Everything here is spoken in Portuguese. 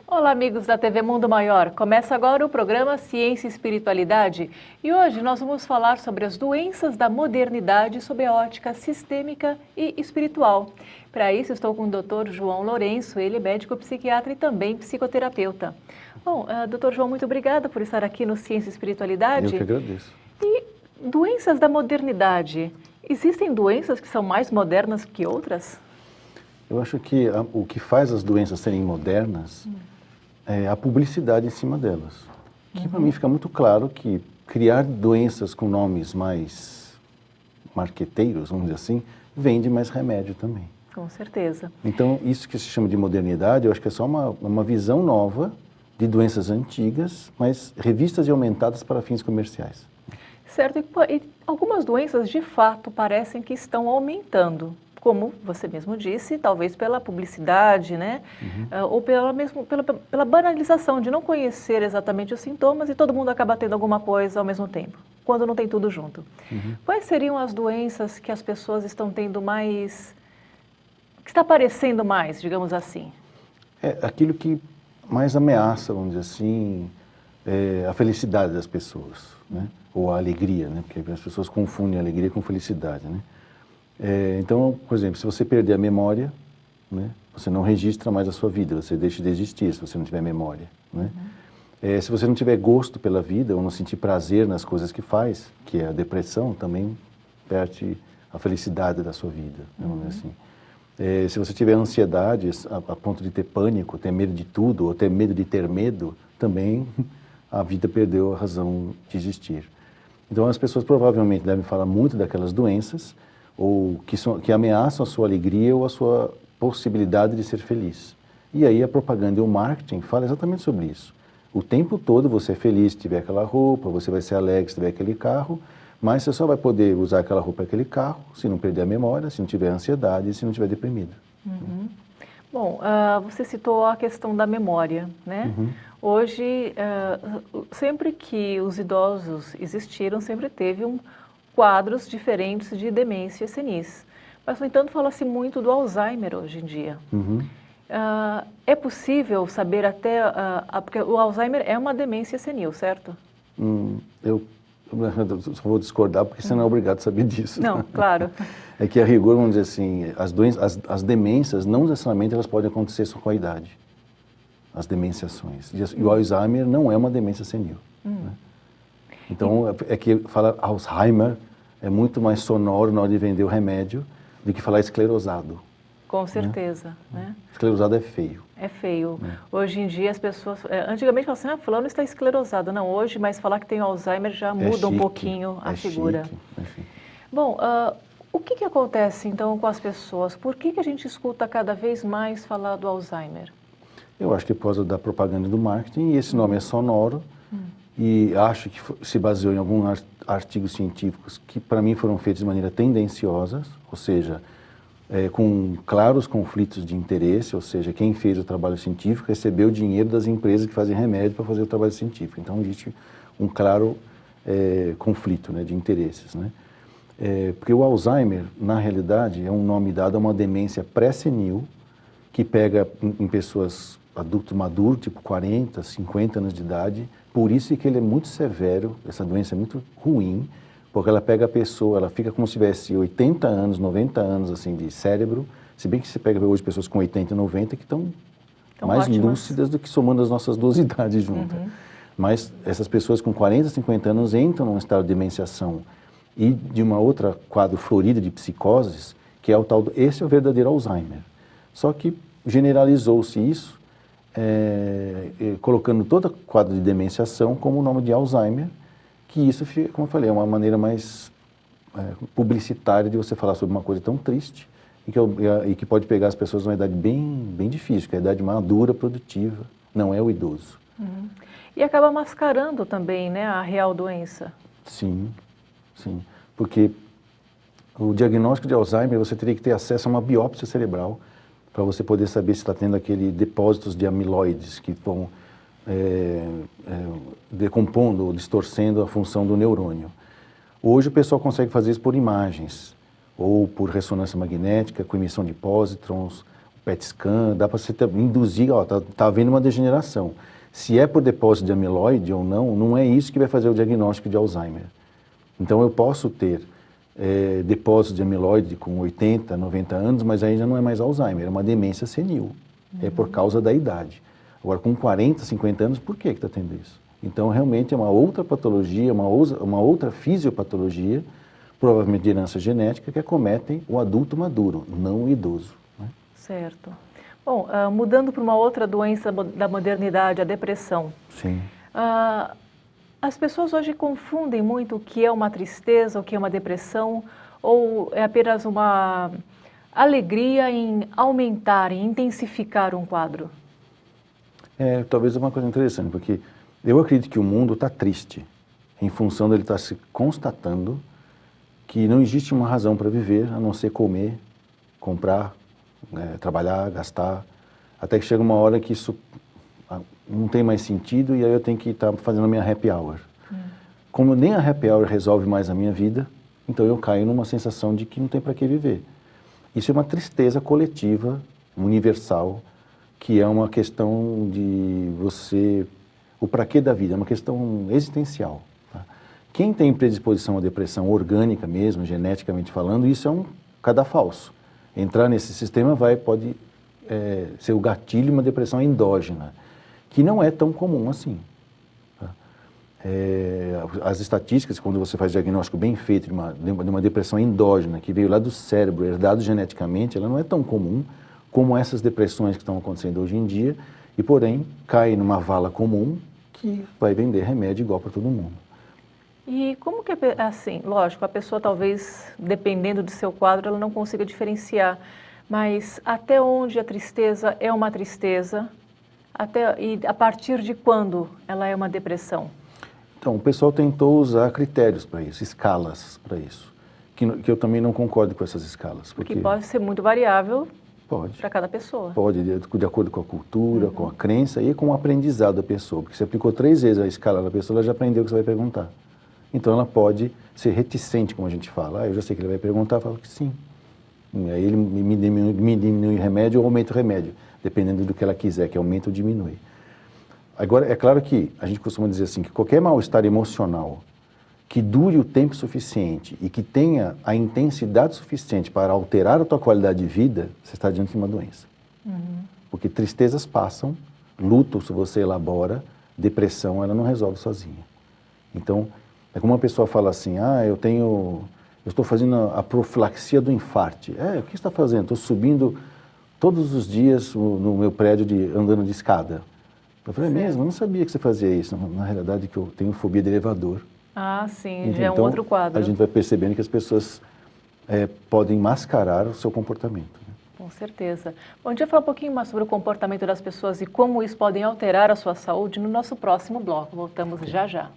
Olá, amigos da TV Mundo Maior. Começa agora o programa Ciência e Espiritualidade e hoje nós vamos falar sobre as doenças da modernidade sob a ótica sistêmica e espiritual. Para isso estou com o Dr. João Lourenço, ele é médico psiquiatra e também psicoterapeuta. Bom, Dr. João, muito obrigada por estar aqui no Ciência e Espiritualidade. Eu que agradeço. E doenças da modernidade, existem doenças que são mais modernas que outras? Eu acho que o que faz as doenças serem modernas é a publicidade em cima delas. Que para mim fica muito claro que criar doenças com nomes mais marqueteiros, vamos dizer assim, vende mais remédio também. Com certeza. Então, isso que se chama de modernidade, eu acho que é só uma visão nova de doenças antigas, mas revistas e aumentadas para fins comerciais. Certo, e algumas doenças de fato parecem que estão aumentando, como você mesmo disse, talvez pela publicidade, né? Ou pela banalização de não conhecer exatamente os sintomas e todo mundo acaba tendo alguma coisa ao mesmo tempo, quando não tem tudo junto. Quais seriam as doenças que as pessoas estão tendo mais, que está aparecendo mais, digamos assim? É aquilo que mais ameaça, vamos dizer assim, a felicidade das pessoas, né? Ou a alegria, né? Porque as pessoas confundem alegria com felicidade, né? Então, por exemplo, se você perder a memória, né? Você não registra mais a sua vida, você deixa de existir se você não tiver memória, né? Se você não tiver gosto pela vida ou não sentir prazer nas coisas que faz, que é a depressão, também perde a felicidade da sua vida, vamos dizer assim. Se você tiver ansiedade a ponto de ter pânico, ter medo de tudo, ou ter medo de ter medo, também a vida perdeu a razão de existir. Então as pessoas provavelmente devem falar muito daquelas doenças ou que ameaçam a sua alegria ou a sua possibilidade de ser feliz. E aí a propaganda e o marketing falam exatamente sobre isso. O tempo todo você é feliz se tiver aquela roupa, você vai ser alegre se tiver aquele carro, mas você só vai poder usar aquela roupa e aquele carro se não perder a memória, se não tiver ansiedade e se não tiver deprimido. Bom, você citou a questão da memória, né? Hoje, sempre que os idosos existiram, sempre teve quadros diferentes de demência senis. Mas, no entanto, fala-se muito do Alzheimer hoje em dia. É possível saber até... porque o Alzheimer é uma demência senil, certo? Eu só vou discordar porque você não é obrigado a saber disso. Não, claro. É que a rigor, vamos dizer assim, as demências não necessariamente elas podem acontecer só com a idade. As demenciações. E o Alzheimer não é uma demência senil. Né? Então, é que falar Alzheimer é muito mais sonoro na hora de vender o remédio do que falar esclerosado. Com certeza, né? Esclerosado é feio. É feio. Hoje em dia as pessoas... antigamente falavam assim, fulano está esclerosado. Não, hoje, mas falar que tem Alzheimer já muda um pouquinho a figura. É chique. Bom, o que acontece então com as pessoas? Por que a gente escuta cada vez mais falar do Alzheimer? Eu acho que é por causa da propaganda e do marketing, e esse nome é sonoro, e acho que se baseou em alguns artigos científicos que para mim foram feitos de maneira tendenciosa, ou seja, com claros conflitos de interesse, ou seja, quem fez o trabalho científico recebeu dinheiro das empresas que fazem remédio para fazer o trabalho científico. Então existe um claro conflito, né, de interesses, né? Porque o Alzheimer, na realidade, é um nome dado a uma demência pré-senil que pega em pessoas adultos maduros, tipo 40, 50 anos de idade. Por isso que ele é muito severo, essa doença é muito ruim, porque ela pega a pessoa, ela fica como se tivesse 80 anos, 90 anos assim, de cérebro, se bem que você pega hoje pessoas com 80 e 90 que estão mais ótimas, lúcidas do que somando as nossas duas idades juntas. Mas essas pessoas com 40, 50 anos entram num estado de demenciação e de uma outra quadro florido de psicoses, que é o tal esse é o verdadeiro Alzheimer. Só que generalizou-se isso, colocando todo o quadro de demenciação como o nome de Alzheimer, que isso, como eu falei, é uma maneira mais publicitária de você falar sobre uma coisa tão triste e que pode pegar as pessoas numa idade bem difícil, que é a idade madura, produtiva, não é o idoso. E acaba mascarando também, né, a real doença. Sim, porque o diagnóstico de Alzheimer você teria que ter acesso a uma biópsia cerebral para você poder saber se está tendo aquele depósitos de amiloides que vão decompondo ou distorcendo a função do neurônio. Hoje o pessoal consegue fazer isso por imagens, ou por ressonância magnética, com emissão de pósitrons, PET scan, dá para você induzir, ó, tá havendo uma degeneração. Se é por depósito de amiloide ou não, não é isso que vai fazer o diagnóstico de Alzheimer. Então eu posso ter depósito de amiloide com 80, 90 anos, mas aí já não é mais Alzheimer, é uma demência senil. É por causa da idade. Agora, com 40, 50 anos, por que está tendo isso? Então, realmente é uma outra patologia, uma outra fisiopatologia, provavelmente de herança genética, que acometem o adulto maduro, não o idoso. Né? Certo. Bom, mudando para uma outra doença da modernidade, a depressão. Sim. As pessoas hoje confundem muito o que é uma tristeza, o que é uma depressão, ou é apenas uma alegria em aumentar, em intensificar um quadro? Talvez é uma coisa interessante, porque eu acredito que o mundo está triste, em função dele estar se constatando que não existe uma razão para viver, a não ser comer, comprar, trabalhar, gastar, até que chega uma hora que isso não tem mais sentido e aí eu tenho que estar fazendo a minha happy hour. Como nem a happy hour resolve mais a minha vida, então eu caio numa sensação de que não tem para que viver. Isso é uma tristeza coletiva, universal, que é uma questão de o para quê da vida, é uma questão existencial. Tá? Quem tem predisposição à depressão orgânica mesmo, geneticamente falando, isso é um cadafalso. Entrar nesse sistema pode ser o gatilho de uma depressão endógena, que não é tão comum assim. Tá? As estatísticas, quando você faz diagnóstico bem feito de uma depressão endógena, que veio lá do cérebro, herdado geneticamente, ela não é tão comum como essas depressões que estão acontecendo hoje em dia, e porém cai numa vala comum que vai vender remédio igual para todo mundo. E como que, assim, lógico, a pessoa talvez, dependendo do seu quadro, ela não consiga diferenciar, mas até onde a tristeza é uma tristeza, e a partir de quando ela é uma depressão? Então, o pessoal tentou usar critérios para isso, escalas para isso, que eu também não concordo com essas escalas. Porque pode ser muito variável para cada pessoa. Pode, de acordo com a cultura, com a crença e com o aprendizado da pessoa. Porque você aplicou 3 vezes a escala da pessoa, ela já aprendeu o que você vai perguntar. Então ela pode ser reticente, como a gente fala. Eu já sei que ele vai perguntar, eu falo que sim. E aí ele me diminui o remédio ou aumenta o remédio, dependendo do que ela quiser, que aumenta ou diminui. Agora, é claro que a gente costuma dizer assim, que qualquer mal-estar emocional que dure o tempo suficiente e que tenha a intensidade suficiente para alterar a tua qualidade de vida, você está diante de uma doença. Porque tristezas passam, luto se você elabora, depressão ela não resolve sozinha. Então, é como uma pessoa fala assim, eu estou fazendo a profilaxia do infarte. O que você está fazendo? Estou subindo todos os dias no meu prédio andando de escada. Eu falei, mesmo? Eu não sabia que você fazia isso. Na realidade, que eu tenho fobia de elevador. Ah, sim, já é um outro quadro. A gente vai percebendo que as pessoas podem mascarar o seu comportamento. Né? Com certeza. Bom, a gente vai falar um pouquinho mais sobre o comportamento das pessoas e como isso pode alterar a sua saúde no nosso próximo bloco. Voltamos já já.